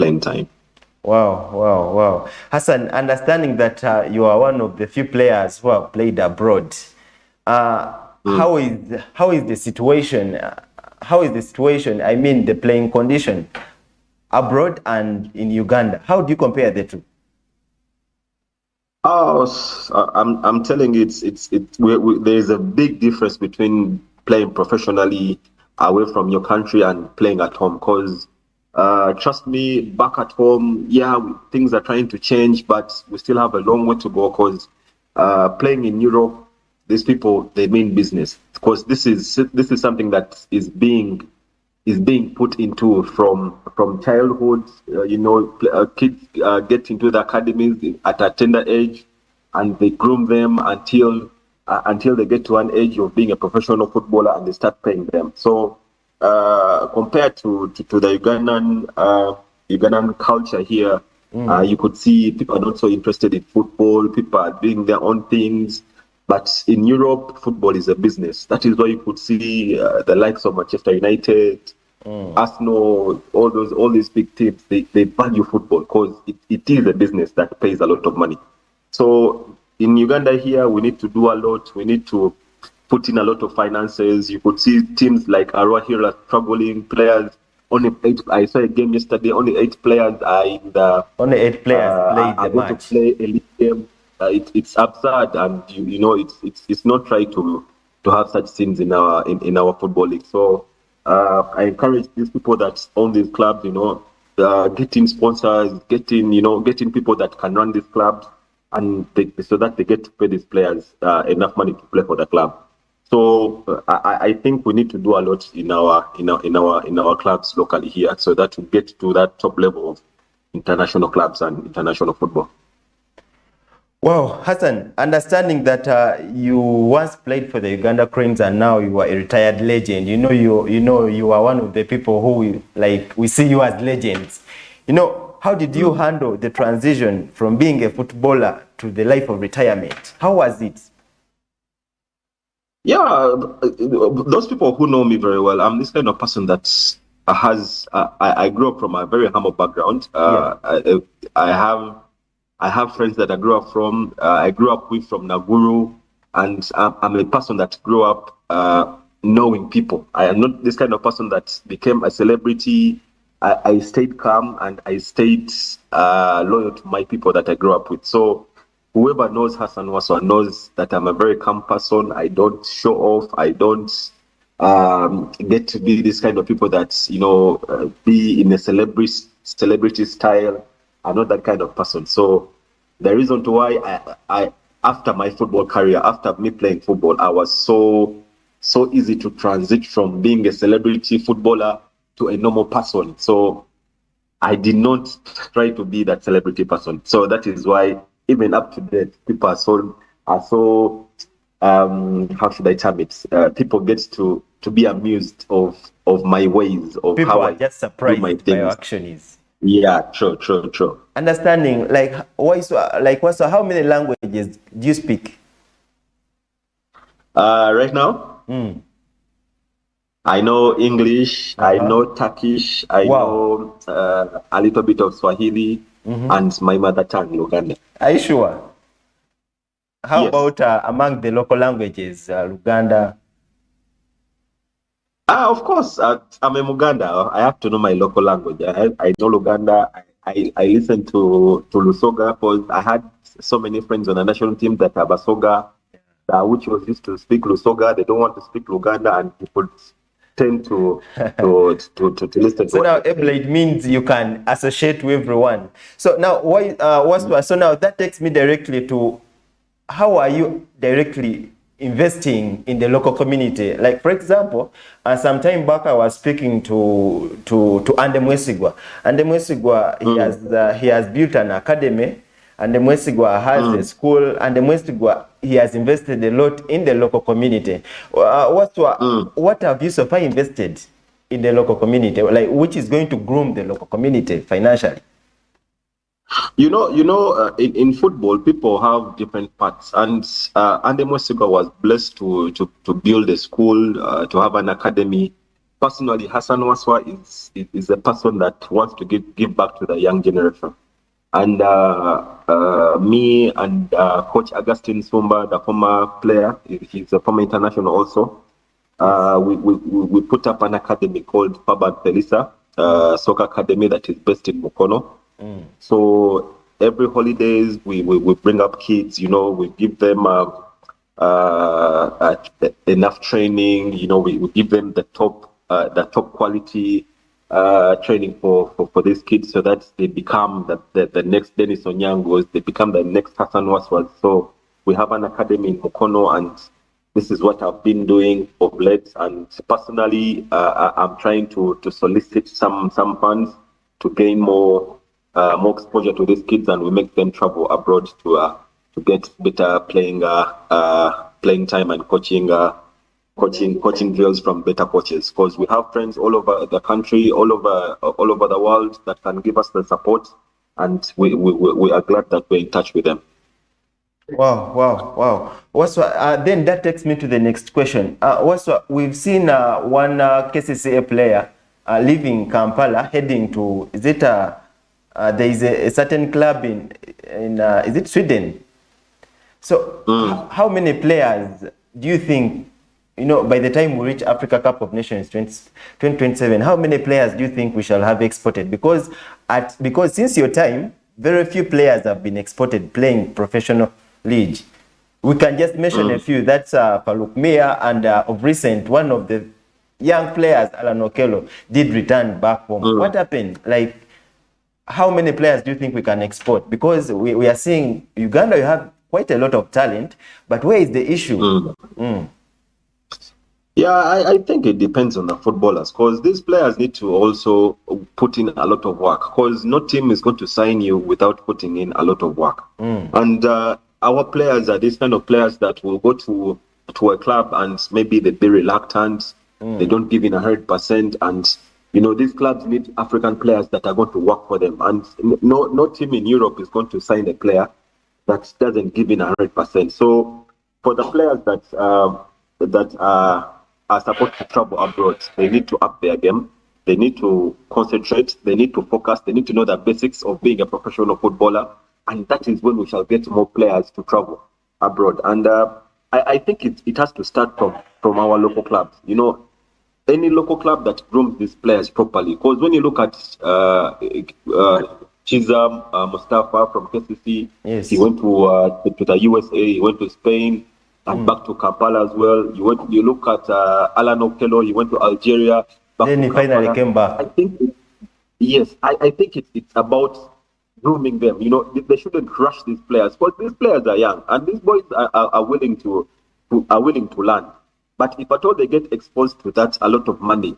playing time. Wow, wow, wow. Hassan, understanding that you are one of the few players who have played abroad, how is the situation? How is the situation? I mean, the playing condition abroad and in Uganda. How do you compare the two? Oh, I'm telling you, there's a big difference between playing professionally away from your country and playing at home. Because trust me, back at home, yeah, things are trying to change, but we still have a long way to go. Because playing in Europe, these people, they mean business. Because this is something that is being put into from childhood. Kids get into the academies at a tender age, and they groom them until they get to an age of being a professional footballer, and they start paying them. So compared to the Ugandan culture here, you could see people are not so interested in football. People are doing their own things. But in Europe, football is a business. That is why you could see the likes of Manchester United, Arsenal, all these big teams. They value football because it is a business that pays a lot of money. So in Uganda here, we need to do a lot. We need to put in a lot of finances. You could see teams like Arua here are struggling. Players only 8. I saw a game yesterday. Only 8 players are in the. Only 8 players played the match. To play a league game. It's absurd, and it's not right to have such things in our football league. So I encourage these people that own these clubs, getting sponsors, getting people that can run these clubs, and so that they get to pay these players enough money to play for the club. So I think we need to do a lot in our clubs locally here, so that we get to that top level of international clubs and international football. Wow, Hassan, understanding that you once played for the Uganda Cranes and now you are a retired legend. You are one of the people who we see you as legends. How did you handle the transition from being a footballer to the life of retirement? How was it? Yeah, those people who know me very well, I'm this kind of person that I grew up from a very humble background. I have friends that I grew up with from Naguru, and I'm a person that grew up knowing people. I am not this kind of person that became a celebrity. I stayed calm, and I stayed loyal to my people that I grew up with. So whoever knows Hassan Waswa knows that I'm a very calm person. I don't show off. I don't get to be this kind of people that be in a celebrity style. I'm not that kind of person. So the reason to why I after my football career, after me playing football, I was so easy to transit from being a celebrity footballer to a normal person. So I did not try to be that celebrity person. So that is why even up to date, people are so how should I term it? People get to be amused of my ways of people how are I just surprised do my by things. your actions. Yeah, true. Understanding, how many languages do you speak? Right now, I know English, I know Turkish, I know a little bit of Swahili, and my mother tongue, Luganda. Are you sure? How Yes. about among the local languages, Luganda? Of course, I'm a Muganda. I have to know my local language. I know Luganda. I listen to Lusoga, because I had so many friends on the national team that are Basoga, which was used to speak Lusoga. They don't want to speak Luganda, and people tend to listen. So now it means you can associate with everyone. So now so now that takes me directly to how are you directly investing in the local community? Like, for example, some time back I was speaking to Ande Mwesigwa. Ande Mwesigwa, he has built an academy, and Mwesigwa has a school, and Mwesigwa, he has invested a lot in the local community. What have you so far invested in the local community, which is going to groom the local community financially? In football, people have different parts, and Ande Mwesigwa was blessed to build a school, to have an academy, personally, Hassan Waswa is a person that wants to give back to the young generation. And me and Coach Augustine Sumba, the former player, he's a former international also. We put up an academy called Faban Felisa Soccer Academy that is based in Mukono. So every holidays we bring up kids, we give them enough training, we give them the top quality training for these kids so that they become the next Dennis Onyangos, they become the next Hassan Waswas. So we have an academy in Mukono, and this is what I've been doing of late. And personally, I'm trying to solicit some funds to gain more exposure to these kids, and we make them travel abroad to get better playing time and coaching drills from better coaches. Because we have friends all over the country, all over the world that can give us the support, and we are glad that we're in touch with them. Wow. Then that takes me to the next question. We've seen one KCCA player leaving Kampala, heading to, there is a certain club in is it Sweden? So how many players do you think, by the time we reach Africa Cup of Nations 2027, how many players do you think we shall have exported? Because since your time, very few players have been exported playing professional league. We can just mention a few. That's Faluk Mia, and of recent, one of the young players, Alan Okello, did return back home. What happened? Like, how many players do you think we can export? Because we are seeing Uganda, you have quite a lot of talent, but where is the issue? Yeah, I think it depends on the footballers, because these players need to also put in a lot of work, because no team is going to sign you without putting in a lot of work. And our players are these kind of players that will go to a club and maybe they be reluctant, they don't give in 100%, and these clubs need African players that are going to work for them, and no team in Europe is going to sign a player that doesn't give in 100%. So for the players that are supposed to travel abroad, they need to up their game, they need to concentrate, they need to focus, they need to know the basics of being a professional footballer, and that is when we shall get more players to travel abroad. And I think it has to start from our local clubs. Any local club that grooms these players properly. Because when you look at Chizam Mustafa from KCC, yes, he went to the USA, he went to Spain, and back to Kampala as well. You look at Alan Okello, he went to Algeria. Then he finally came back. I think it's about grooming them. They shouldn't rush these players, because these players are young and these boys are willing to learn. But if at all they get exposed to that a lot of money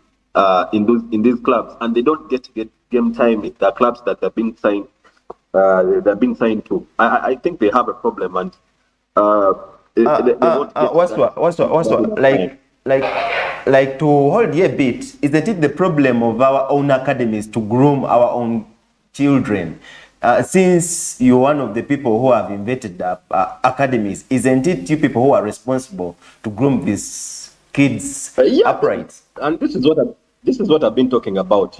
in these clubs, and they don't get game time in the clubs that they've been signed to, I think they have a problem. And like to hold you a bit, isn't it the problem of our own academies to groom our own children? Since you're one of the people who have invented academies, isn't it you people who are responsible to groom these kids upright? And this is what I've been talking about.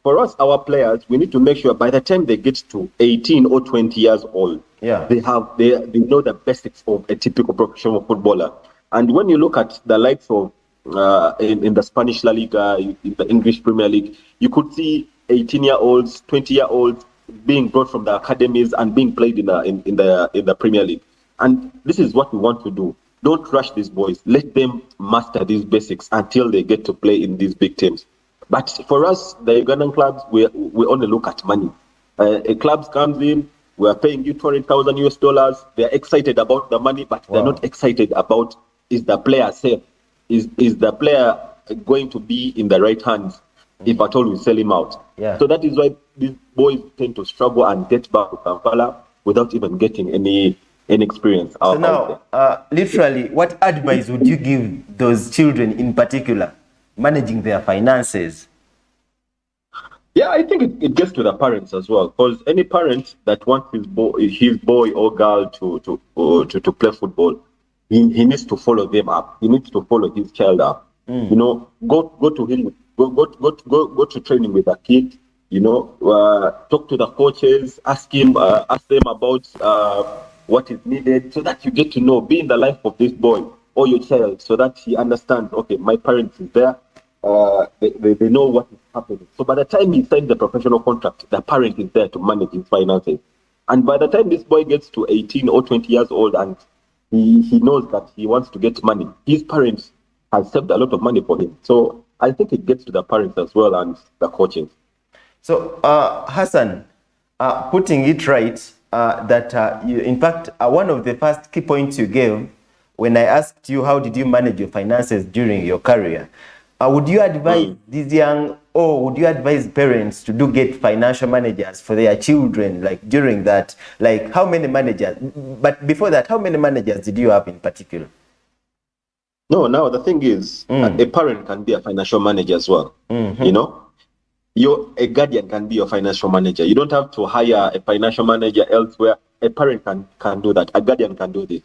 For us, our players, we need to make sure by the time they get to 18 or 20 years old, they know the basics of a typical professional footballer. And when you look at the likes of in the Spanish La Liga, in the English Premier League, you could see 18-year-olds, 20-year-olds being brought from the academies and being played in the Premier League. And this is what we want to do. Don't rush these boys. Let them master these basics until they get to play in these big teams. But for us, the Ugandan clubs, we only look at money. A club comes in, we are paying you $200,000. They're excited about the money, but they're not excited about, is the player safe? Is the player going to be in the right hands if at all we sell him out? So that is why these boys tend to struggle and get back to Kampala without even getting any experience. So now, literally, what advice would you give those children in particular, managing their finances? Yeah, I think it gets to the parents as well, because any parent that wants his boy or girl to play football, he needs to follow them up. He needs to follow his child up. You know, go to him, go to training with a kid. You know, talk to the coaches, ask them about what is needed, so that you get to know, be in the life of this boy or your child, so that he understands. Okay, my parents is there. They know what is happening. So by the time he signs the professional contract, the parent is there to manage his finances. And by the time this boy gets to 18 or 20 years old and he knows that he wants to get money, his parents have saved a lot of money for him. So I think it gets to the parents as well and the coaches. So, Hassan, putting it right, that you, in fact, one of the first key points you gave when I asked you how did you manage your finances during your career, would you advise these young, or would you advise parents to get financial managers for their children, like during that, like how many managers, but before that, how many managers did you have in particular? No, now the thing is, a parent can be a financial manager as well. You know, a guardian can be your financial manager. You don't have to hire a financial manager elsewhere. A parent can do that. A guardian can do this.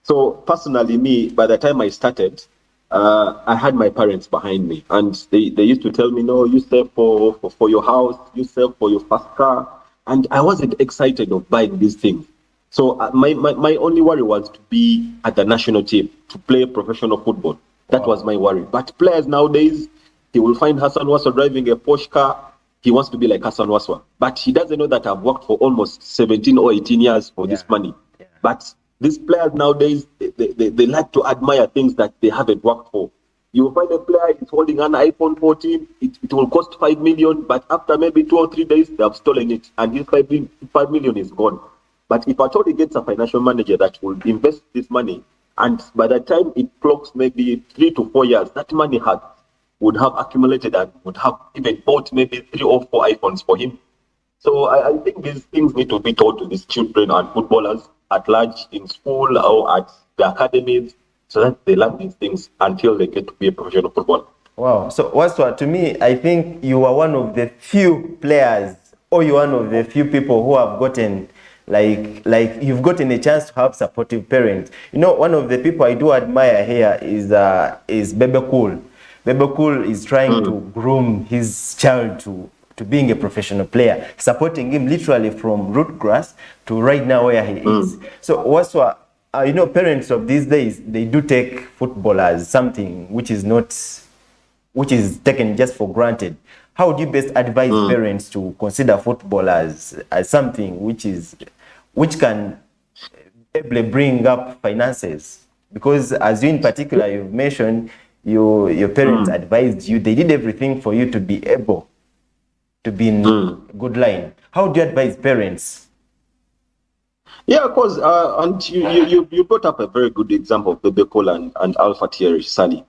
So personally, me, by the time I started, I had my parents behind me, and they used to tell me, no, you save for your house, you save for your first car, and I wasn't excited of buying these things. So my only worry was to be at the national team, to play professional football. That was my worry. But players nowadays, he will find Hassan Waswa driving a Porsche car. He wants to be like Hassan Waswa. But he doesn't know that I've worked for almost 17 or 18 years for this money. Yeah. But these players nowadays, they like to admire things that they haven't worked for. You will find a player is holding an iPhone 14, it will cost 5 million, but after maybe 2 or 3 days, they have stolen it, and his 5 million is gone. But if at all he gets a financial manager that will invest this money, and by the time it clocks maybe 3 to 4 years, that money would have accumulated and would have even bought maybe 3 or 4 iPhones for him. So I think these things need to be taught to these children and footballers at large in school or at the academies, so that they learn these things until they get to be a professional footballer. Wow. So Waswa, to me, I think you are one of the few players, or you're one of the few people who have gotten, like you've gotten a chance to have supportive parents. You know, one of the people I do admire here is Bebe Cool. Bebe Cool is trying to groom his child to being a professional player, supporting him literally from root grass to right now where he is. So Waswa, you know, parents of these days, they do take football as something which is taken just for granted. How would you best advise parents to consider football as something which can ably bring up finances? Because as you in particular, you've mentioned your parents advised you, they did everything for you to be able to be in a good line. How do you advise parents? Yeah, of course. And you brought up a very good example of Bebe Cole and Alpha Thierry Sally.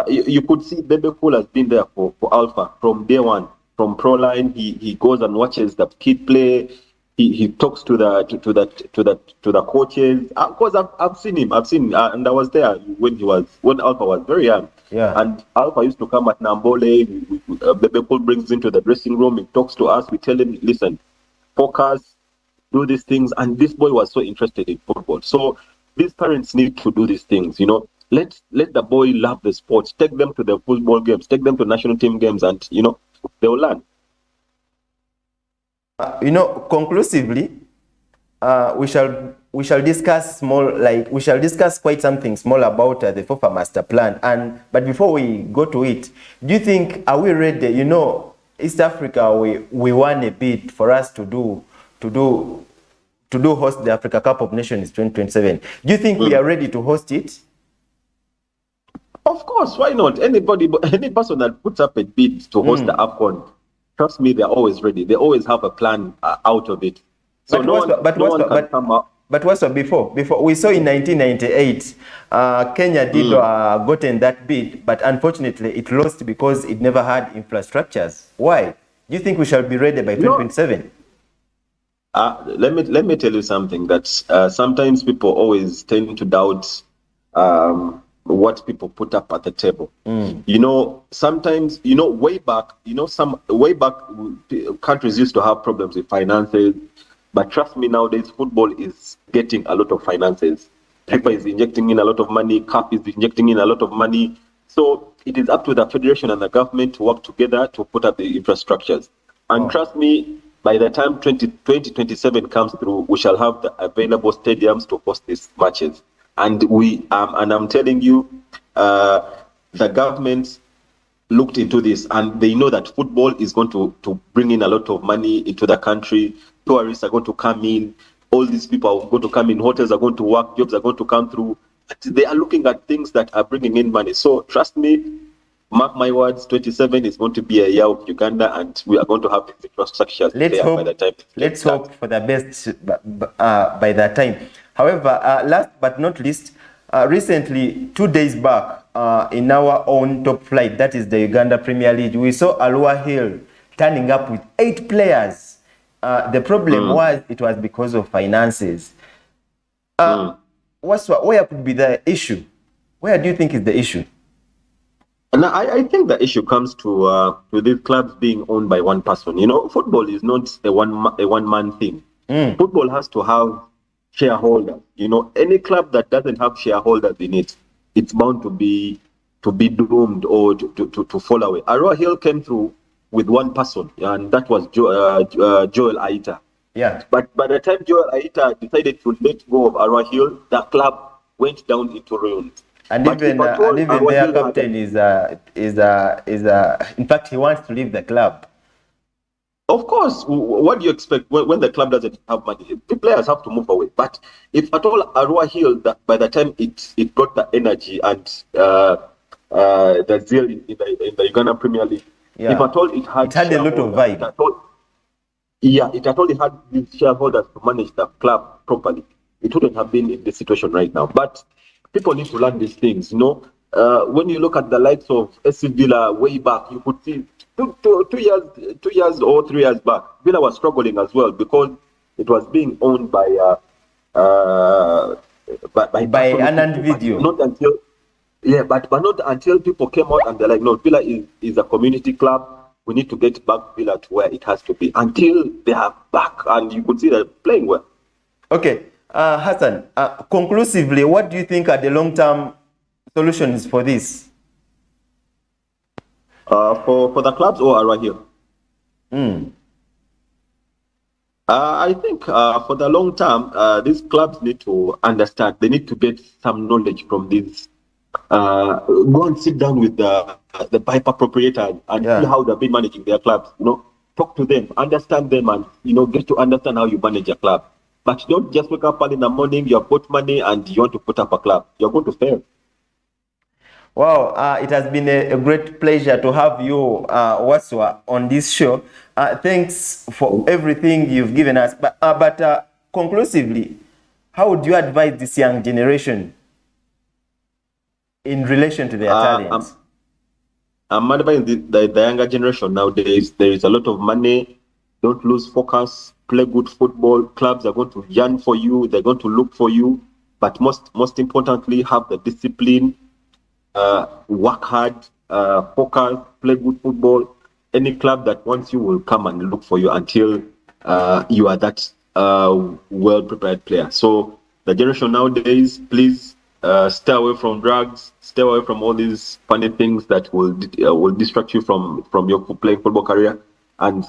You could see Bebe Cole has been there for Alpha from day one. From Pro Line, he goes and watches the kid play. He talks to the coaches. Of course, I've seen him. And I was there when Alpha was very young. Yeah. And Alpha used to come at Nambole. Bebe Cole brings into the dressing room. He talks to us. We tell him, listen, focus, do these things. And this boy was so interested in football. So these parents need to do these things. You know, let the boy love the sport. Take them to the football games. Take them to national team games, and they will learn. Conclusively, we shall discuss quite something small about the FOFA master plan. But before we go to it, do you think, are we ready? You know, East Africa, we won a bid for us to host the Africa Cup of Nations 2027. Do you think we are ready to host it? Of course, why not? Any person that puts up a bid to host the AFCON, trust me, they're always ready. They always have a plan out of it. So but before we saw in 1998, Kenya did gotten that bid, but unfortunately it lost because it never had infrastructures. Why? Do you think we shall be ready by 2027? Let me tell you something, that sometimes people always tend to doubt what people put up at the table. Sometimes, way back, countries used to have problems with finances, but trust me, nowadays football is getting a lot of finances. FIFA is injecting in a lot of money, CAF is injecting in a lot of money, So it is up to the federation and the government to work together to put up the infrastructures. And trust me, by the time 2027 comes through, we shall have the available stadiums to host these matches. And I'm telling you, the government looked into this, and they know that football is going to bring in a lot of money into the country. Tourists are going to come in. All these people are going to come in. Hotels are going to work. Jobs are going to come through. They are looking at things that are bringing in money. So trust me, mark my words, 27 is going to be a year of Uganda, and we are going to have the infrastructure there by the time. Let's hope for the best by that time. However, last but not least, recently, 2 days back, in our own top flight, that is the Uganda Premier League, we saw Arua Hill turning up with 8 players. The problem was it was because of finances. Where could be the issue? Where do you think is the issue? And I think the issue comes to these clubs being owned by one person. You know, football is not a one man thing. Football has to have shareholders. You know, any club that doesn't have shareholders in it, it's bound to be doomed or to fall away. Arua Hill came through with one person, and that was Joel Aita. Yeah. But by the time Joel Aita decided to let go of Arua Hill, the club went down into ruins. And even their captain is in fact, he wants to leave the club. Of course, what do you expect when the club doesn't have money? The players have to move away. But if at all Arua Hill, by the time it got the energy and the zeal in the Uganda Premier League, if at all it had a lot of vibe. It had only had these shareholders to manage the club properly, it wouldn't have been in this situation right now. But people need to learn these things. You know, when you look at the likes of SC Villa way back, you could see 2 years or 3 years back, Villa was struggling as well because it was being owned by Anand Video. Not until but not until people came out and they're like, no, Villa is a community club. We need to get back Villa to where it has to be. Until they are back, and you could see they're playing well. Okay, Hassan. Conclusively, what do you think are the long-term solutions for this? For the clubs or Arua Hill? I think for the long term, these clubs need to understand. They need to get some knowledge from these. Go and sit down with the pipe proprietors and see how they've been managing their clubs. You know, talk to them, understand them, and get to understand how you manage a club. But don't just wake up early in the morning. You have got money and you want to put up a club. You're going to fail. Wow, it has been a great pleasure to have you, Waswa, on this show. Thanks for everything you've given us. But conclusively, how would you advise this young generation in relation to their talents? I'm advising the younger generation nowadays. There is a lot of money. Don't lose focus. Play good football. Clubs are going to yearn for you. They're going to look for you. But most importantly, have the discipline. Work hard, focus, play good football. Any club that wants you will come and look for you until you are that well-prepared player. So the generation nowadays, please stay away from drugs, stay away from all these funny things that will distract you from your playing football career. And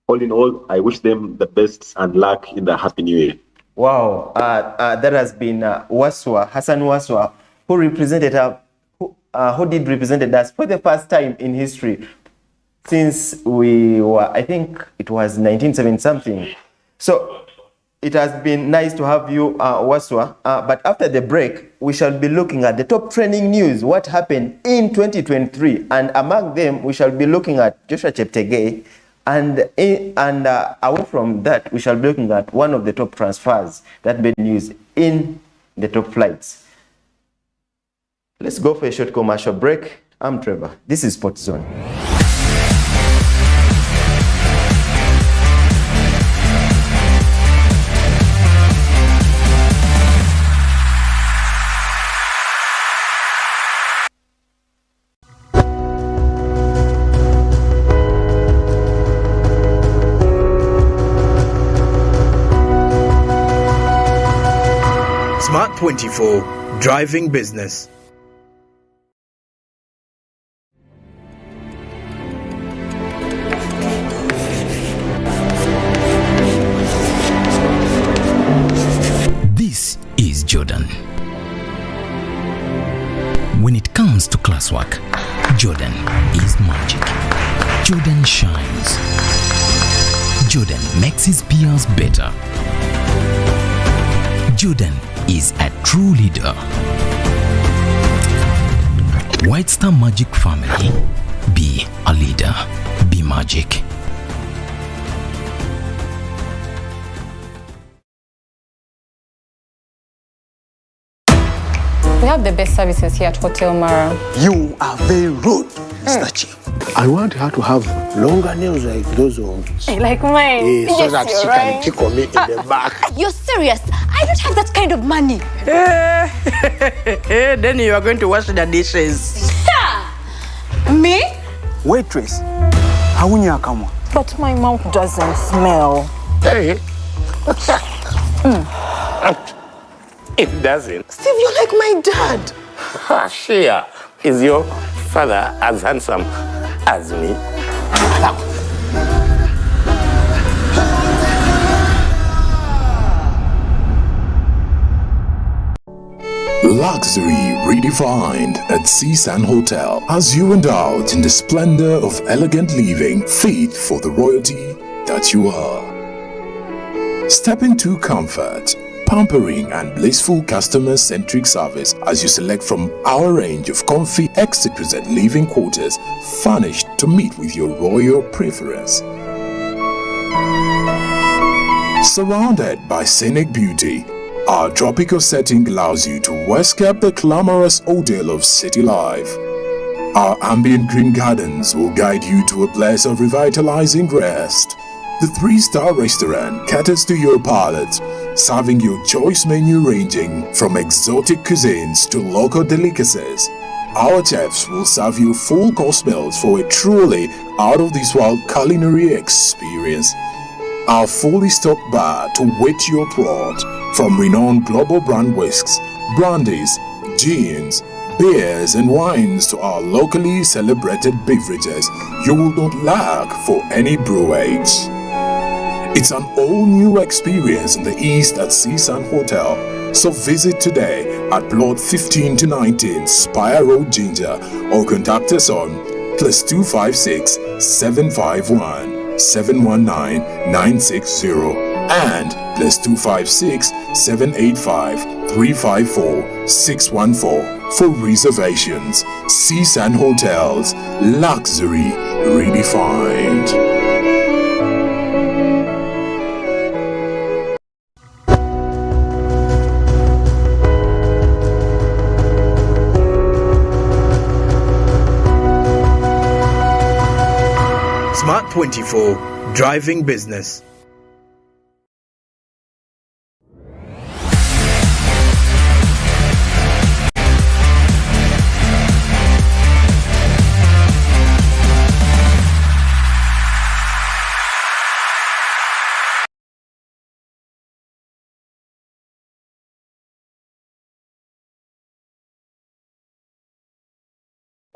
all in all, I wish them the best and luck in the Happy New Year. Wow, that has been Waswa, Hassan Waswa, who represented who did represented us for the first time in history since we were, I think it was 1970 something. So it has been nice to have you, Waswa. But after the break, we shall be looking at the top trending news, what happened in 2023. And among them, we shall be looking at Joshua Cheptegei. And away from that, we shall be looking at one of the top transfers that made news in the top flights. Let's go for a short commercial break. I'm Trevor. This is Sports Zone. Smart 24, driving business. Jordan. When it comes to classwork, Jordan is magic. Jordan shines. Jordan makes his peers better. Jordan is a true leader. White Star Magic family. Be a leader. Be magic. We have the best services here at Hotel Mara. You are very rude, Mr. Chief. I want her to have longer nails like those ones. Like mine. So that she can tickle me in the back. You're serious? I don't have that kind of money. Then you are going to wash the dishes. Me? Waitress, how will you come? But my mouth doesn't smell. Hey. It doesn't. Steve, you're like my dad. Shia, is your father as handsome as me? Luxury redefined at Seasand Hotel as you indulge in the splendor of elegant living fit for the royalty that you are. Step into comfort, pampering and blissful customer-centric service as you select from our range of comfy, exquisite living quarters furnished to meet with your royal preference. Surrounded by scenic beauty, our tropical setting allows you to escape the glamorous ordeal of city life. Our ambient green gardens will guide you to a place of revitalizing rest. The 3-star restaurant caters to your palate, serving your choice menu ranging from exotic cuisines to local delicacies. Our chefs will serve you full-course meals for a truly out-of-this-world culinary experience. Our fully stocked bar to whet your throat, from renowned global brand whisks, brandies, gins, beers and wines to our locally celebrated beverages, you will not lack for any brewage. It's an all-new experience in the East at Seasand Hotel, so visit today at Plot 15 to 19 Spire Road, Ginger, or contact us on +256 751 719 960 and +256 785 354 614 for reservations. Seasand Hotels, luxury redefined. Smart 24, driving business.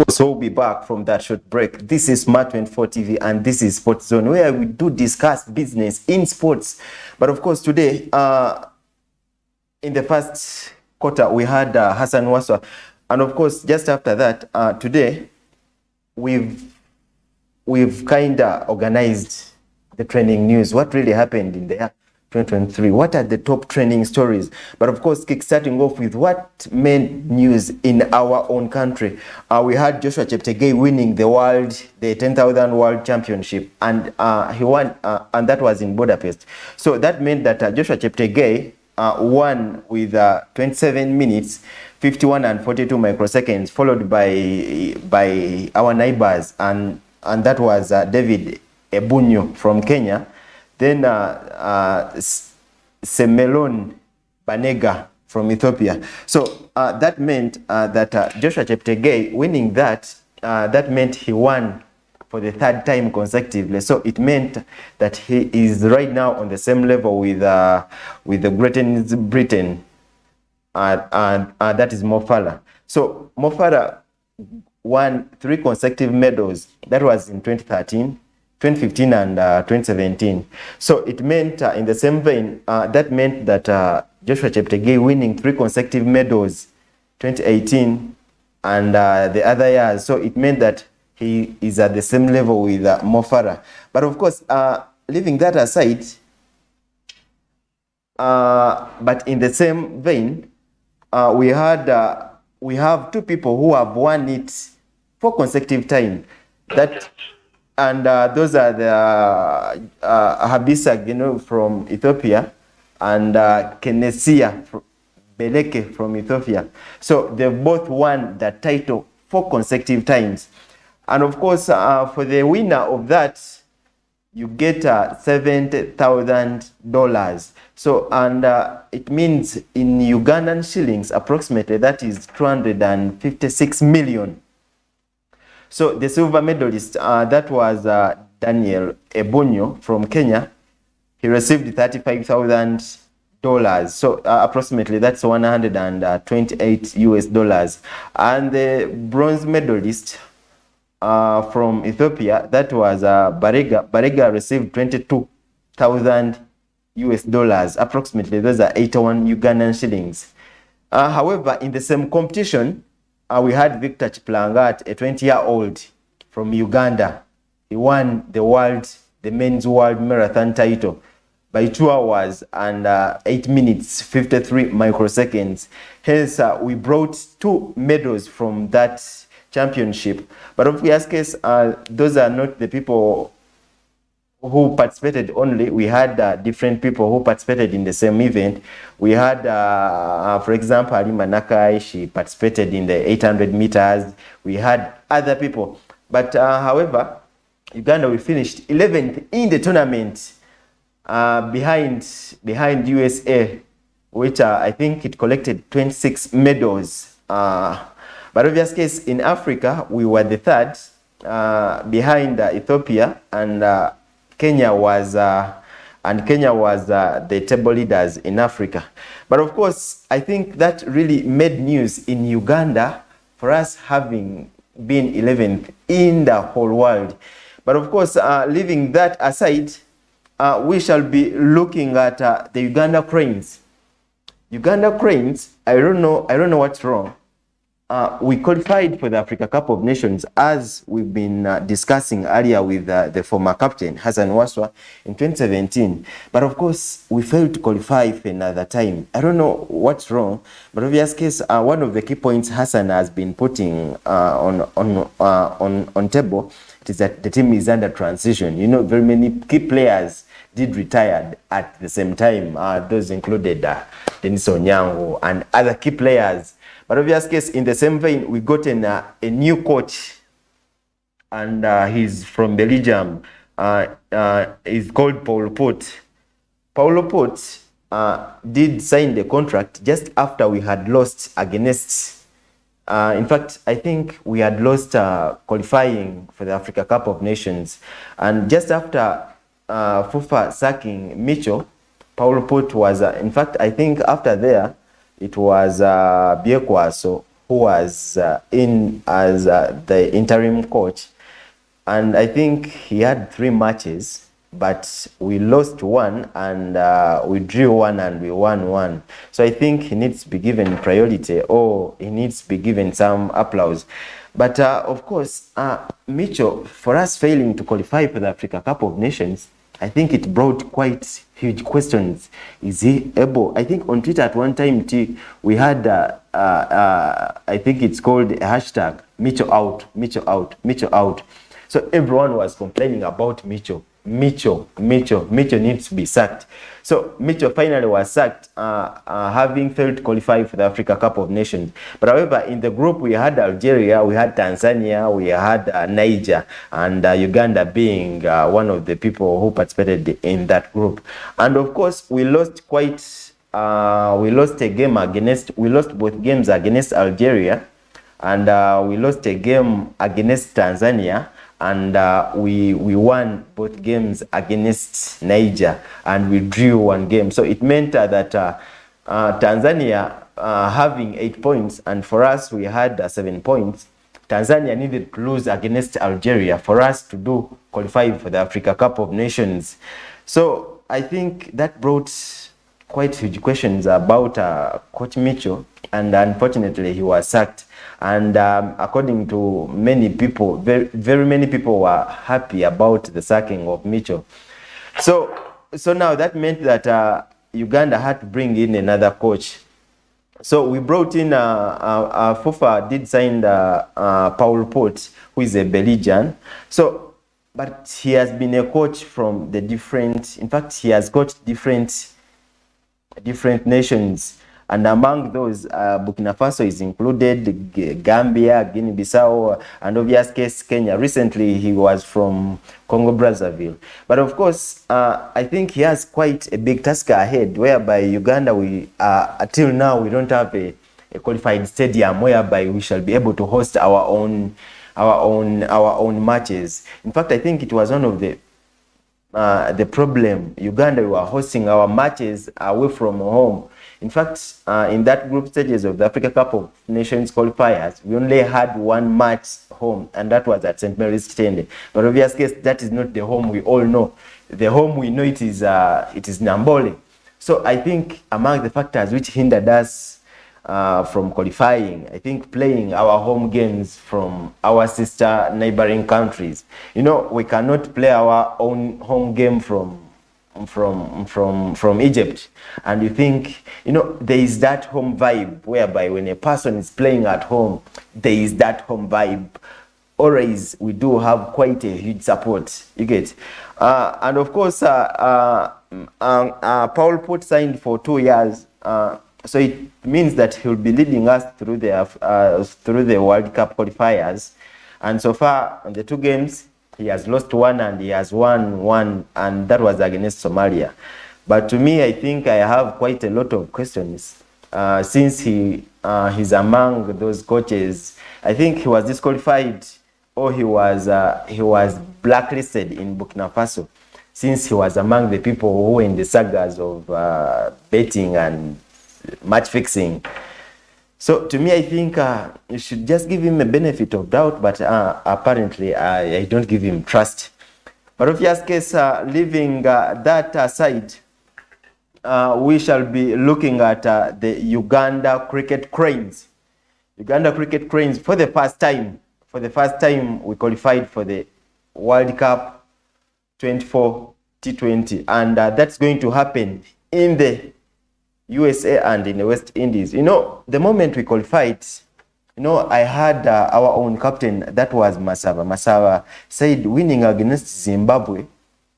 So we'll be back from that short break. This is Smart 24 TV and this is Sports Zone, where we do discuss business in sports. But of course today, in the first quarter, we had Hassan Waswa. And of course, just after that, today, we've kind of organized the training news. What really happened in the year 2023? What are the top trending stories? But of course, kickstarting off with what made news in our own country. We had Joshua Cheptegei winning the 10,000 World Championship, and he won, and that was in Budapest. So that meant that Joshua Cheptegei won with 27 minutes, 51 and 42 microseconds, followed by our neighbors, and that was David Ebunyo from Kenya. Then Semelon Banega from Ethiopia. So that meant that Joshua Cheptegei winning that meant he won for the third time consecutively. So it meant that he is right now on the same level with the Great Britain, and that is Mo Farah. So Mo Farah won 3 consecutive medals. That was in 2013, 2015 and 2017. So it meant, in the same vein, that meant that Joshua Cheptegei winning 3 consecutive medals, 2018 and the other years. So it meant that he is at the same level with Mo Farah. But of course, leaving that aside, but in the same vein, we have 2 people who have won it 4 consecutive times. That and those are the Habisa from Ethiopia and Kenesia Beleke from Ethiopia. So they both won that title 4 consecutive times. And of course, for the winner of that, you get $70,000. So, and it means in Ugandan shillings, approximately, that is 256 million. So the silver medalist, that was Daniel Ebonyo from Kenya. He received $35,000. So approximately that's 128 US dollars. And the bronze medalist from Ethiopia, that was Barega. Barega received 22,000 US dollars. Approximately those are 81 Ugandan shillings. However, in the same competition, we had Victor Chiplangat, a 20-year-old from Uganda. He won the men's world marathon title by 2 hours and 8 minutes, 53 microseconds. Hence, we brought 2 medals from that championship. But of course, those are not the people who participated only. We had different people who participated in the same event. We had, for example, Halima Nakai, she participated in the 800 meters. We had other people. But however, Uganda, we finished 11th in the tournament behind USA, which I think it collected 26 medals. But obviously, in Africa, we were the 3rd behind Ethiopia, and Kenya was the table leaders in Africa. But of course, I think that really made news in Uganda for us having been 11th in the whole world. But of course, leaving that aside, we shall be looking at the Uganda Cranes. Uganda Cranes, I don't know what's wrong. We qualified for the Africa Cup of Nations, as we've been discussing earlier with the former captain, Hassan Waswa, in 2017. But of course, we failed to qualify for another time. I don't know what's wrong, but obviously, one of the key points Hassan has been putting on table is that the team is under transition. You know, very many key players did retire at the same time. Those included Denis Onyango and other key players. But obviously, in the same vein, we got a new coach, and he's from Belgium. He's called Paulo Pot. Paulo Pot did sign the contract just after we had lost against. In fact, I think we had lost qualifying for the Africa Cup of Nations, and just after FUFA sacking Mitchell, Paulo Pot was. In fact, I think after there, it was Biekwaso who was in as the interim coach. And I think he had 3 matches, but we lost 1 and we drew 1 and we won 1. So I think he needs to be given priority, or he needs to be given some applause. But of course, Mitchell, for us failing to qualify for the Africa Cup of Nations, I think it brought quite huge questions. Is he able? I think on Twitter at one time, we had, I think it's called a hashtag, Mitchell out, Mitchell out, Mitchell out. So everyone was complaining about Mitchell. Mitchell needs to be sacked. So Mitchell finally was sacked, having failed to qualify for the Africa Cup of Nations. But however, in the group, we had Algeria, we had Tanzania, we had Niger, and Uganda being one of the people who participated in that group. And of course, we lost both games against Algeria, and we lost a game against Tanzania. And we won both games against Niger, and we drew 1 game. So it meant that Tanzania having 8 points, and for us we had 7 points. Tanzania needed to lose against Algeria for us to qualify for the Africa Cup of Nations. So I think that brought quite huge questions about Coach Mitchell, and unfortunately he was sacked. And according to many people, very many people were happy about the sacking of Mitchell. So now that meant that Uganda had to bring in another coach. So we brought in FUFA did sign Paul Pot, who is a Belgian. So, but he has been a coach from the different. In fact, he has coached different nations, and among those, Burkina Faso is included, Gambia, Guinea-Bissau, and obvious case Kenya. Recently, he was from Congo-Brazzaville. But of course, I think he has quite a big task ahead, whereby Uganda, until now, we don't have a qualified stadium whereby we shall be able to host our own matches. In fact, I think it was one of the problem. Uganda, we were hosting our matches away from home. In fact, in that group stages of the Africa Cup of Nations qualifiers, we only had one match home, and that was at St. Mary's Tende. But obviously, that is not the home we all know. The home we know it is Nambole. So I think among the factors which hindered us from qualifying, I think playing our home games from our sister neighboring countries. You know, we cannot play our own home game from Egypt, and you think, you know, there is that home vibe whereby when a person is playing at home, there is that home vibe. Always, we do have quite a huge support. You get, and of course, Paul Pot signed for 2 years, so it means that he'll be leading us through the World Cup qualifiers, and so far on the 2 games. He has lost 1 and he has won 1, and that was against Somalia. But to me, I think I have quite a lot of questions since he's among those coaches. I think he was disqualified, or he was blacklisted in Burkina Faso, since he was among the people who were in the sagas of betting and match fixing. So to me, I think you should just give him a benefit of doubt, but apparently I don't give him trust. But obvious case, leaving that aside, we shall be looking at the Uganda cricket cranes. Uganda cricket cranes, for the first time, we qualified for the World Cup 24 T20, and that's going to happen in the USA and in the West Indies. You know, the moment we qualified, you know, I had our own captain, that was Masava. Masava said winning against Zimbabwe,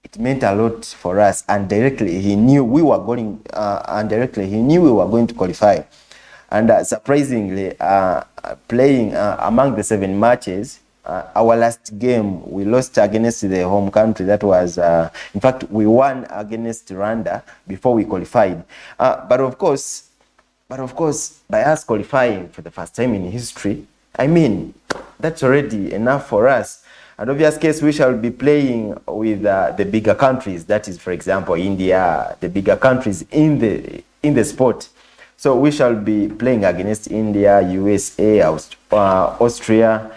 it meant a lot for us, and directly he knew we were going to qualify. And surprisingly, playing among the 7 matches, our last game we lost against the home country. That was, in fact, we won against Rwanda before we qualified. But of course, by us qualifying for the first time in history, I mean, that's already enough for us. And obvious case, we shall be playing with the bigger countries. That is, for example, India, the bigger countries in the sport. So we shall be playing against India, USA, Austria.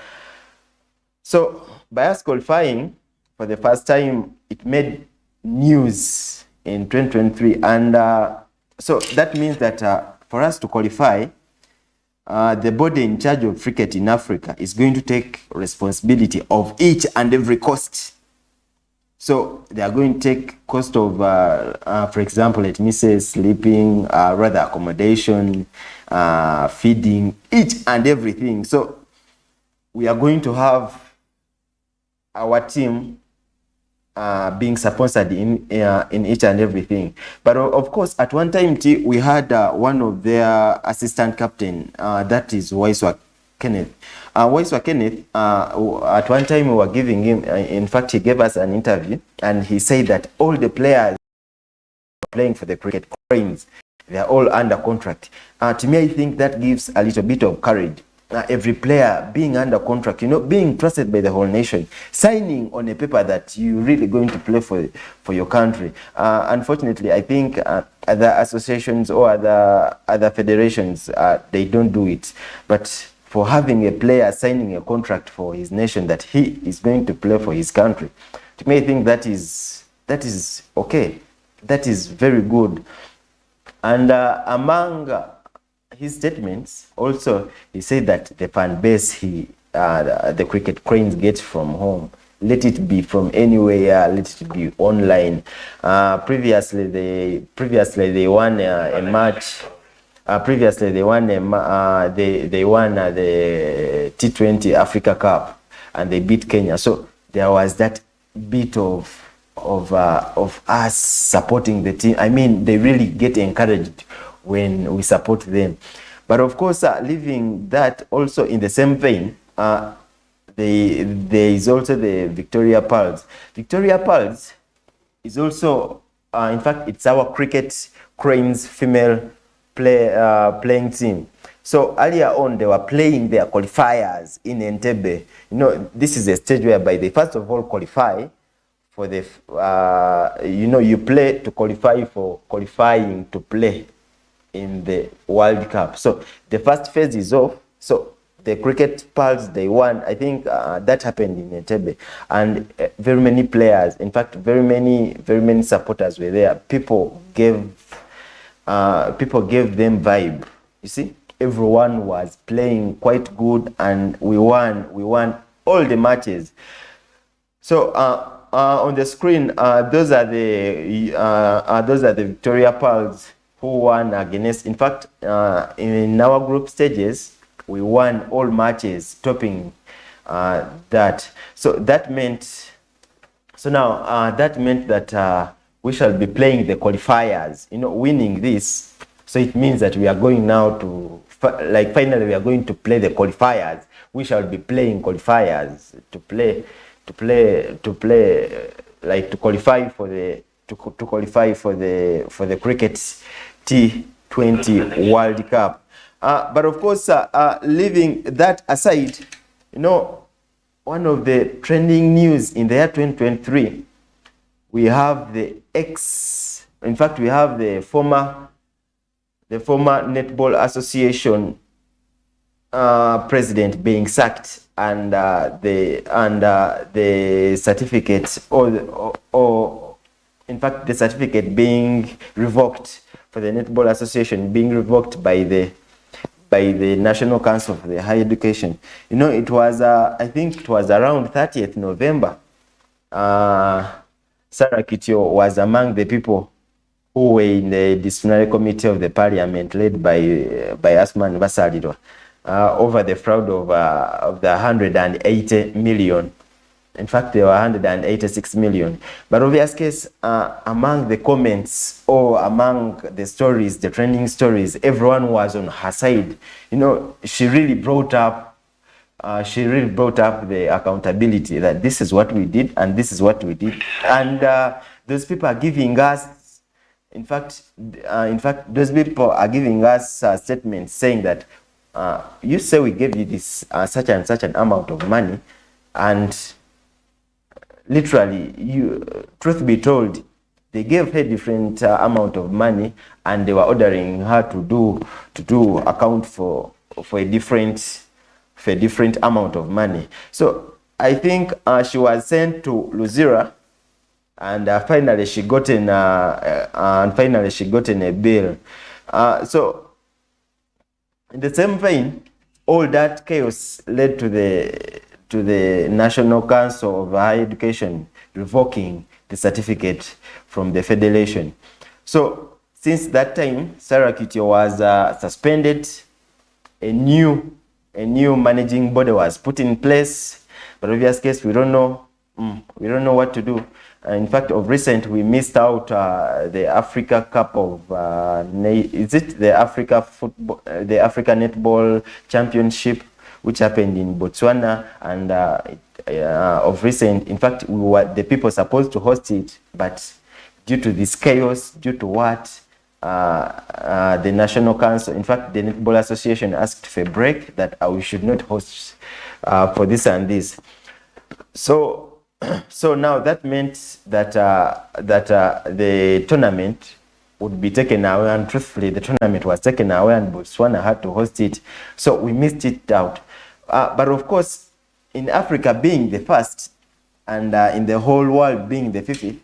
So by us qualifying for the first time, it made news in 2023. And so that means that for us to qualify, the body in charge of cricket in Africa is going to take responsibility of each and every cost. So they are going to take cost of, for example, let me say sleeping, rather accommodation, feeding, each and everything. So we are going to have our team being sponsored in each and everything. But of course, at one time, we had one of their assistant captain, that is Waiswa Kenneth. Waiswa Kenneth, at one time we were giving him, in fact, he gave us an interview, and he said that all the players playing for the cricket cranes, they are all under contract. To me, I think that gives a little bit of courage. Every player being under contract, you know, being trusted by the whole nation, signing on a paper that you're really going to play for your country. Unfortunately, I think other associations or other federations, they don't do it. But for having a player signing a contract for his nation that he is going to play for his country. To me, I think that is okay. That is very good. And among his statements, also he said that the fan base the cricket cranes get from home, let it be from anywhere, let it be online. Previously they won a match. Previously they won they won the T20 Africa Cup and they beat Kenya. So there was that bit of us supporting the team. I mean, they really get encouraged when we support them. But of course, leaving that also in the same vein, there is also the Victoria Pearls. Victoria Pearls is also, in fact, it's our cricket cranes female playing team. So earlier on, they were playing their qualifiers in Entebbe. You know, this is a stage whereby they first of all qualify for the, you play to qualify for qualifying to play in the World Cup. So the first phase is off. So the cricket Pearls, they won. I think that happened in Entebbe, and very many players, in fact, very many supporters were there. People gave them vibe. You see, everyone was playing quite good, and we won all the matches. So on the screen, those are the Victoria Pearls who won against. In fact, in our group stages, we won all matches, topping that. So that meant, that we shall be playing the qualifiers. You know, winning this, so it means that we are going now to, finally we are going to play the qualifiers. We shall be playing qualifiers to qualify for the cricket T20 World Cup. But of course, leaving that aside, you know, one of the trending news in the year 2023, we have the former Netball Association president being sacked, and the certificate, or in fact the certificate being revoked for the Netball Association, being revoked by the National Council for the Higher Education. You know, it was I think it was around 30th November. Sarah Kitio was among the people who were in the disciplinary committee of the parliament led by Asman Basalirwa over the fraud of the 180 million. In fact, there were 186 million. But obvious case, among the comments or among the stories, the trending stories, everyone was on her side. You know, she really brought up the accountability, that this is what we did and this is what we did. And those people are giving us, in fact, those people are giving us statements saying that you say we gave you this such and such an amount of money, and literally, truth be told, they gave her different amount of money, and they were ordering her to do account for a different amount of money. So I think she was sent to Luzira, and finally she gotten a bill. So in the same vein, all that chaos led to the National Council of Higher Education revoking the certificate from the Federation. So since that time, Sarah Kitio was suspended. A new managing body was put in place, but obvious case, we don't know what to do. In fact, of recent, we missed out the Africa Cup of the Africa Netball Championship, which happened in Botswana, and of recent, in fact, we were the people supposed to host it, but due to this chaos, due to what the National Council, in fact, the Netball Association asked for a break, that we should not host for this and this. So now that meant that the tournament would be taken away, and truthfully the tournament was taken away and Botswana had to host it, so we missed it out. But of course, in Africa being the first and in the whole world being the 50th,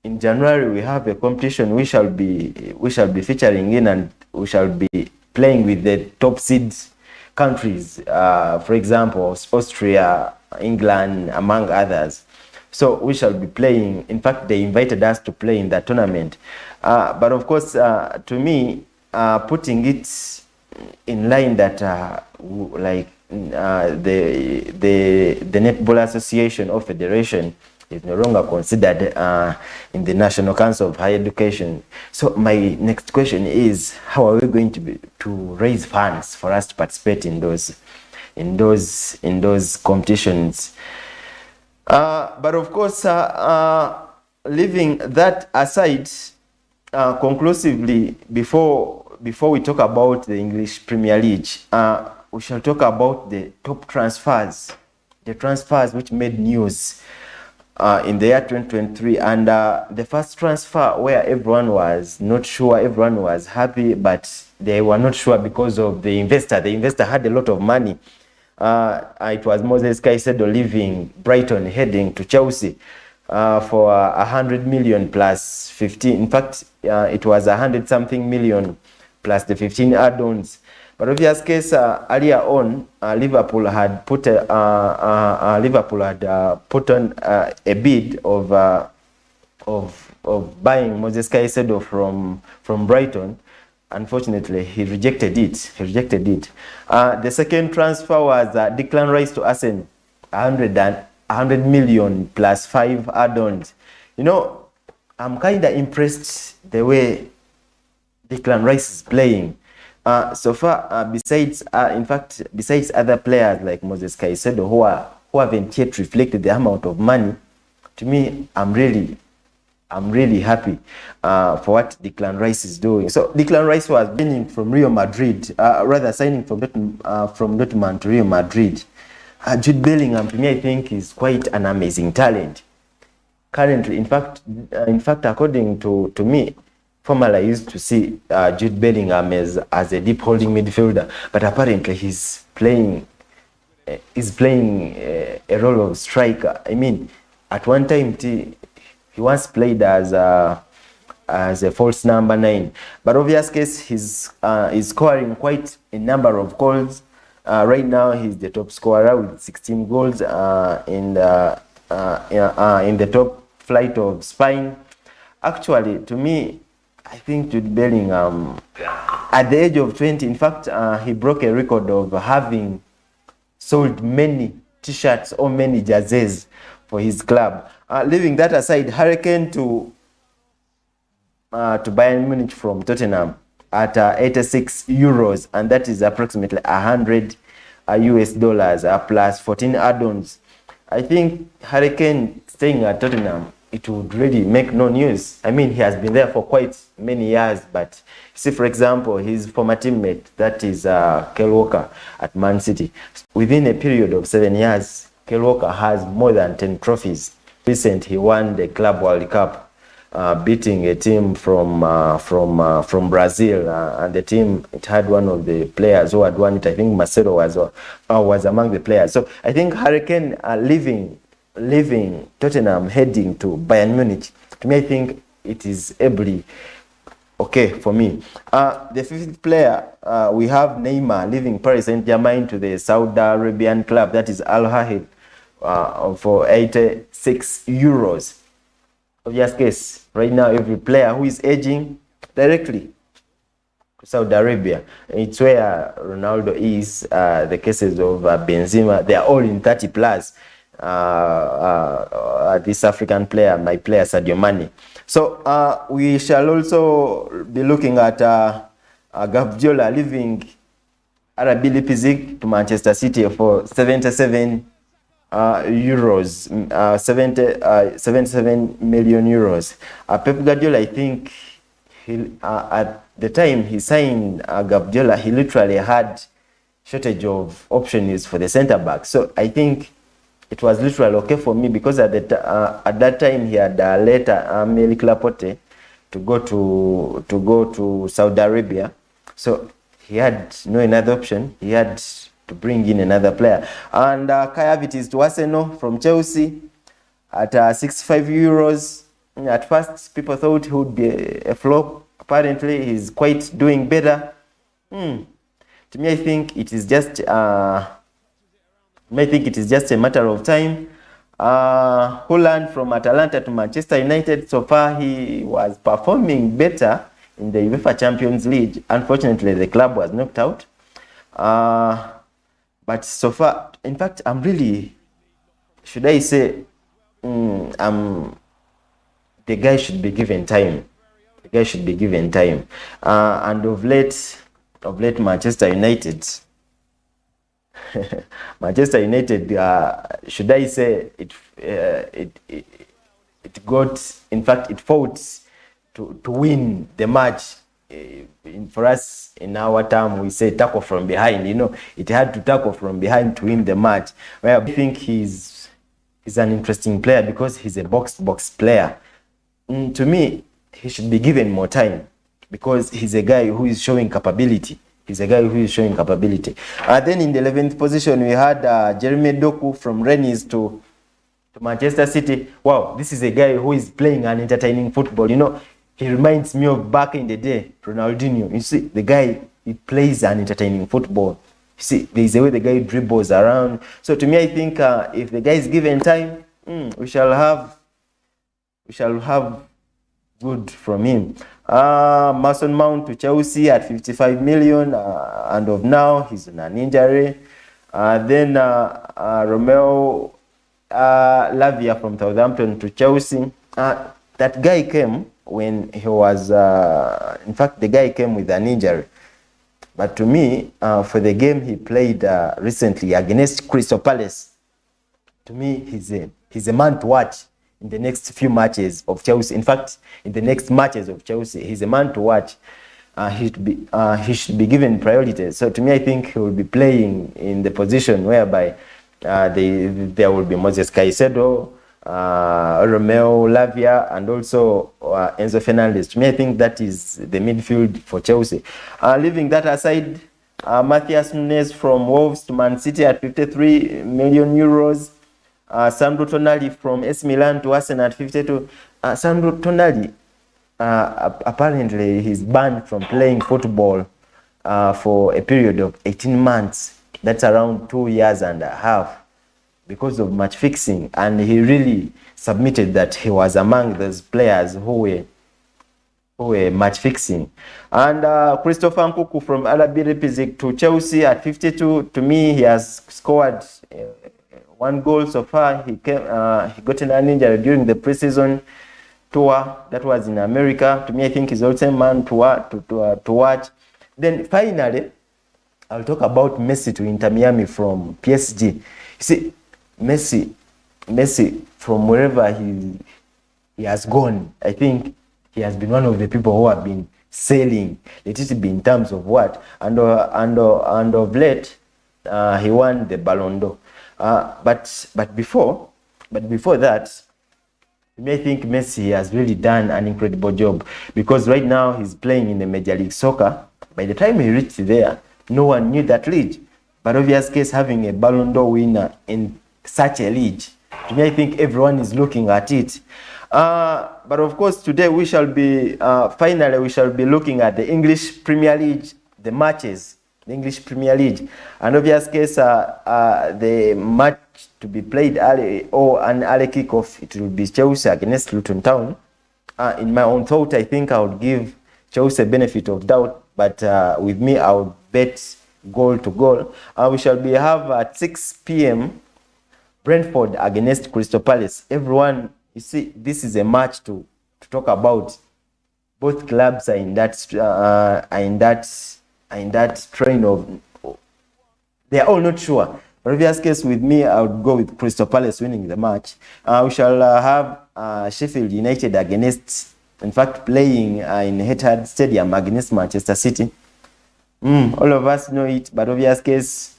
in January we have a competition we shall be featuring in, and we shall be playing with the top seed countries, for example Austria, England, among others. So we shall be playing. In fact, they invited us to play in that tournament. But of course, to me, putting it in line that the Netball Association or Federation is no longer considered in the National Council of Higher Education. So my next question is, how are we going to raise funds for us to participate in those competitions? But of course, leaving that aside, conclusively, before we talk about the English Premier League, we shall talk about the top transfers, the transfers which made news in the year 2023. And the first transfer where everyone was not sure, everyone was happy, but they were not sure because of the investor. The investor had a lot of money. It was Moses Caicedo leaving Brighton, heading to Chelsea for 100 million plus 15. In fact, it was 100 something million plus the 15 add-ons. But obvious case, earlier on, Liverpool had put on a bid of buying Moses Caicedo from Brighton. Unfortunately, he rejected it. The second transfer was Declan Rice to Arsenal, 100 million plus 5 add-ons. You know, I'm kind of impressed the way Declan Rice is playing. So far, besides other players like Moses Caicedo who haven't yet reflected the amount of money, to me, I'm really happy for what Declan Rice is doing. So Declan Rice was signing from Real Madrid, signing from Dortmund to Real Madrid. Jude Bellingham, to me, I think is quite an amazing talent. Currently, in fact, according to me, formerly I used to see Jude Bellingham as a deep holding midfielder, but apparently he's playing a role of striker. I mean, at one time he once played as a false number 9, but obvious case he's scoring quite a number of goals. Right now he's the top scorer with 16 goals in the top flight of Spain. Actually, to me, I think Jude Bellingham, at the age of 20, in fact, he broke a record of having sold many t-shirts or many jerseys for his club. Leaving that aside, Hurricane to Bayern Munich from Tottenham at 86 euros, and that is approximately 100 US dollars plus 14 add-ons. I think Hurricane staying at Tottenham, it would really make no news. I mean, he has been there for quite many years, but see, for example, his former teammate, that is Kyle Walker at Man City. Within a period of 7 years, Kyle Walker has more than 10 trophies. Recently, he won the Club World Cup, beating a team from Brazil, and the team, it had one of the players who had won it. I think Marcelo was among the players. So I think Hurricane leaving Tottenham, heading to Bayern Munich, to me, I think it is ably okay for me. The fifth player, we have Neymar leaving Paris Saint-Germain to the Saudi Arabian club, that is Al Ahly, for 86 euros. Obvious case, right now every player who is aging directly to Saudi Arabia, it's where Ronaldo is, the cases of Benzema, they are all in 30 plus. This African player, my player Sadio Mane. So we shall also be looking at Guardiola leaving RB Leipzig to Manchester City for 77 euros, 77 million euros. Pep Guardiola, I think at the time he signed Guardiola, he literally had shortage of options for the center back. So I think it was literally okay for me, because at that time he had later Melik Laporte go to Saudi Arabia. So he had no another option. He had to bring in another player. And Kai Havertz to Arsenal from Chelsea at 65 euros. At first, people thought he would be a flop. Apparently, he's quite doing better. To me, I think it is just a matter of time. Holland from Atalanta to Manchester United. So far, he was performing better in the UEFA Champions League. Unfortunately, the club was knocked out. But so far, in fact, I'm really, should I say, the guy should be given time. The guy should be given time. And of late, Manchester United, Manchester United, should I say, it got, in fact, it fought to win the match. For us, in our term, we say tackle from behind. You know, it had to tackle from behind to win the match. Well, I think he's an interesting player because he's a box-to-box player. To me, he should be given more time because he's a guy who is showing capability. Then in the 11th position, we had Jeremy Doku from Rennes to Manchester City. Wow, this is a guy who is playing an entertaining football. You know, he reminds me of back in the day, Ronaldinho. You see, the guy, he plays an entertaining football. You see, there's a way the guy dribbles around. So to me, I think if the guy is given time, we shall have good from him. Mason Mount to Chelsea at 55 million, and of now he's on an injury. Then Romeo Lavia from Southampton to Chelsea. That guy came when he was, in fact, the guy came with an injury. But to me, for the game he played recently against Crystal Palace, to me, he's a man to watch in the next few matches of Chelsea. In fact, in the next matches of Chelsea, he's a man to watch. He should be given priority. So to me, I think he will be playing in the position whereby there will be Moses Caicedo, Romeo Lavia, and also Enzo Fernandez. To me, I think that is the midfield for Chelsea. Leaving that aside, Matthias Nunes from Wolves to Man City at 53 million euros. Sandro Tonali from AC Milan to Arsenal at 52. Sandro Tonali, apparently he's banned from playing football for a period of 18 months. That's around 2 years and a half because of match fixing. And he really submitted that he was among those players who were match fixing. And Christopher Nkuku from RB Leipzig to Chelsea at 52. To me, he has scored one goal so far. He got an injury during the preseason tour that was in America. To me, I think he's also a man to watch. Then finally, I'll talk about Messi to Inter Miami from PSG. You see, Messi from wherever he has gone, I think he has been one of the people who have been selling. Let it be in terms of what, and of late, he won the Ballon d'Or. But before that, you may think Messi has really done an incredible job because right now he's playing in the Major League Soccer. By the time he reached there, no one knew that league. But obvious case, having a Ballon d'Or winner in such a league, to me, I think everyone is looking at it. But of course, today we shall be finally looking at the English Premier League, the matches. The English Premier League. An obvious case, the match to be played early or an early kickoff, it will be Chelsea against Luton Town. In my own thought, I think I would give Chelsea a benefit of doubt, but with me, I would bet goal to goal. We shall have at 6 p.m. Brentford against Crystal Palace. Everyone, you see, this is a match to talk about. Both clubs are in that train of, they are all not sure. Previous case with me, I would go with Crystal Palace winning the match. We shall have Sheffield United against, in fact, playing in Etihad Stadium against Manchester City. All of us know it, but obvious case,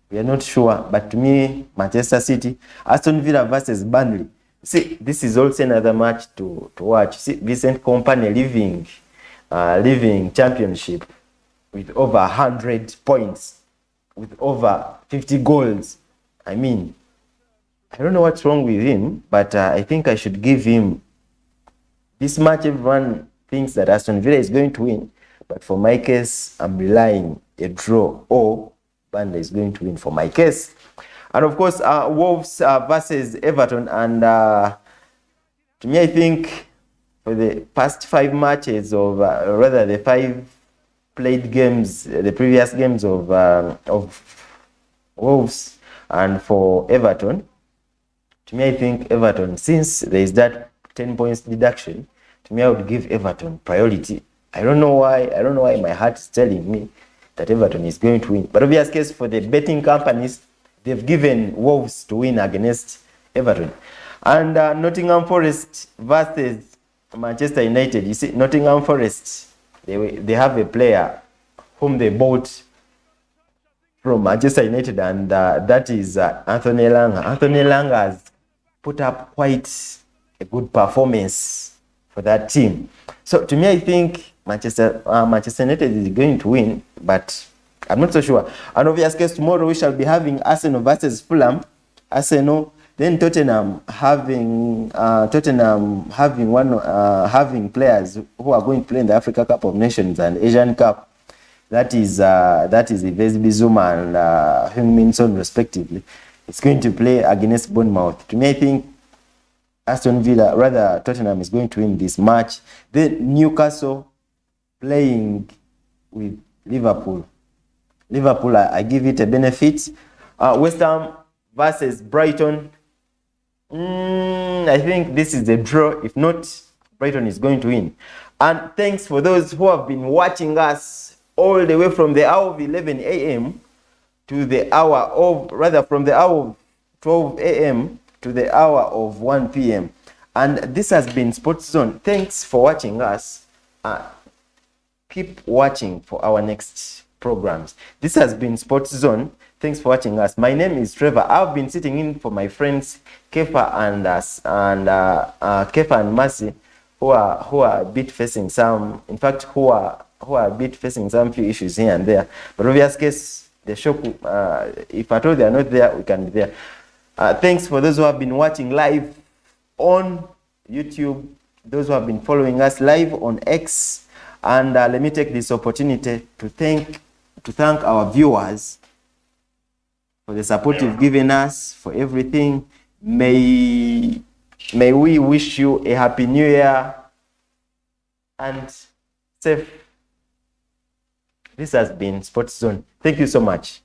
we are not sure. But to me, Manchester City, Aston Villa versus Burnley. see, this is also another match to watch. See, Vincent Kompany leaving championship with over 100 points, with over 50 goals. I mean, I don't know what's wrong with him, but I think I should give him this match. Everyone thinks that Aston Villa is going to win, but for my case, I'm relying a draw or Burnley is going to win for my case. And of course, Wolves versus Everton. And to me, I think for the past 5 matches of, rather the 5 played games, the previous games of Wolves and for Everton, to me, I think Everton, since there is that 10 points deduction, to me, I would give Everton priority. I don't know why my heart is telling me that Everton is going to win. But obvious case for the betting companies, they've given Wolves to win against Everton. And Nottingham Forest versus Manchester United. You see, Nottingham Forest, they have a player whom they bought from Manchester United, and that is Anthony Elanga. Anthony Elanga has put up quite a good performance for that team. So to me, I think Manchester United is going to win, but I'm not so sure. And obvious case, tomorrow we shall be having Arsenal versus Fulham. Arsenal, then Tottenham having players who are going to play in the Africa Cup of Nations and Asian Cup. That is Yves Bizuma and Heung-min Son respectively. It's going to play against Bournemouth. To me, I think Tottenham is going to win this match. Then Newcastle playing with Liverpool. Liverpool, I give it a benefit. West Ham versus Brighton. I think this is a draw. If not, Brighton is going to win. And thanks for those who have been watching us all the way from the hour of 11 a.m. to the hour of, rather from the hour of 12 a.m. to the hour of 1 p.m. And this has been Sports Zone. Thanks for watching us. Keep watching for our next programs. This has been Sports Zone. Thanks for watching us. My name is Trevor. I've been sitting in for my friends Kefa and Mercy, who are a bit facing some, in fact, who are a bit facing some few issues here and there. But obvious case, the show, if at all they are not there, we can be there. Thanks for those who have been watching live on YouTube, those who have been following us live on X, and let me take this opportunity to thank our viewers for the support you've given us, for everything. May we wish you a happy new year and safe. This has been Sports Zone. Thank you so much.